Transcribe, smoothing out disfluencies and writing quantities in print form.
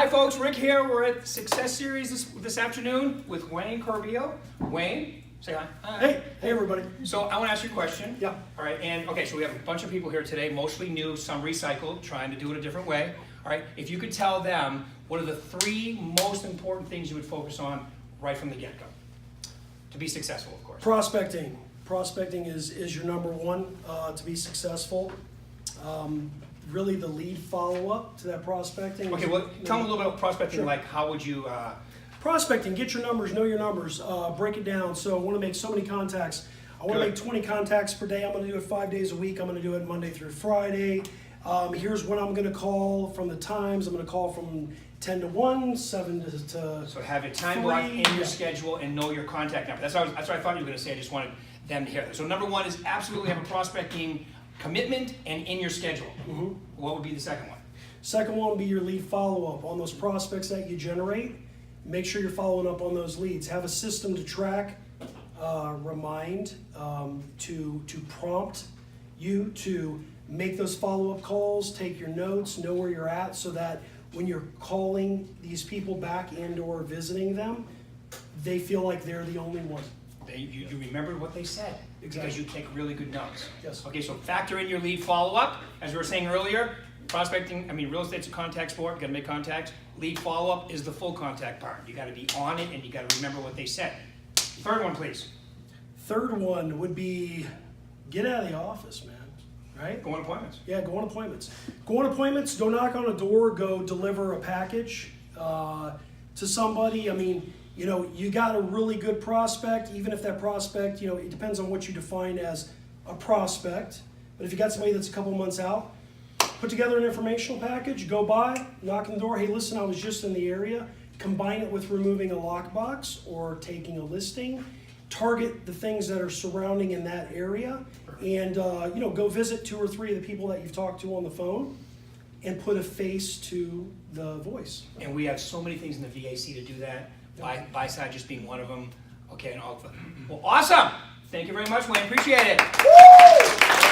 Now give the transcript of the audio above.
Hi folks, Rick here. We're at the Success Series this afternoon with Wayne Corbiell. Wayne, say hi. Hey everybody. So I want to ask you a question. Yeah. All right, and okay, so we have a bunch of people here today, mostly new, some recycled, trying to do it a different way. All right, if you could tell them what are the 3 most important things you would focus on right from the get-go to be successful, of course. Prospecting. Prospecting is your number one to be successful. Really the lead follow-up to that prospecting. Okay, well, tell me a little bit about prospecting, Sure. like how would you... Prospecting, get your numbers, know your numbers, break it down. So I want to make so many contacts. I want to make 20 contacts per day. I'm going to do it 5 days a week. I'm going to do it Monday through Friday. Here's when I'm going to call from the times. I'm going to call from 10 to 1, 7 to So have a time 3, block in your yeah. schedule and know your contact number. That's what I thought you were going to say. I just wanted them to hear that. So number 1 is absolutely have a prospecting commitment and in your schedule. Mm-hmm. What would be the second one? Second one will be your lead follow-up on those prospects that you generate. Make sure you're following up on those leads. Have a system to track, remind, to prompt you to make those follow-up calls, take your notes, know where you're at, so that when you're calling these people back and or visiting them, they feel like they're the only one. You remembered what they said. Exactly. Because you take really good notes. Yes. Okay, so factor in your lead follow-up. As we were saying earlier, real estate's a contact sport. You got to make contacts. Lead follow-up is the full contact part. You got to be on it and you got to remember what they said. Third one, please. Third one would be get out of the office, man. Right? Go on appointments. Yeah, go on appointments. Go on appointments, go knock on a door, go deliver a package to somebody. I mean, you know, you got a really good prospect, even if that prospect, you know, it depends on what you define as a prospect. But if you got somebody that's a couple months out, put together an informational package, go by, knock on the door, hey listen, I was just in the area. Combine it with removing a lockbox or taking a listing. Target the things that are surrounding in that area, and you know, go visit 2 or 3 of the people that you've talked to on the phone and put a face to the voice. And we have so many things in the VAC to do that. Buy side just being one of them. Okay, and all. Well, awesome. Thank you very much, Wayne. Appreciate it. Woo!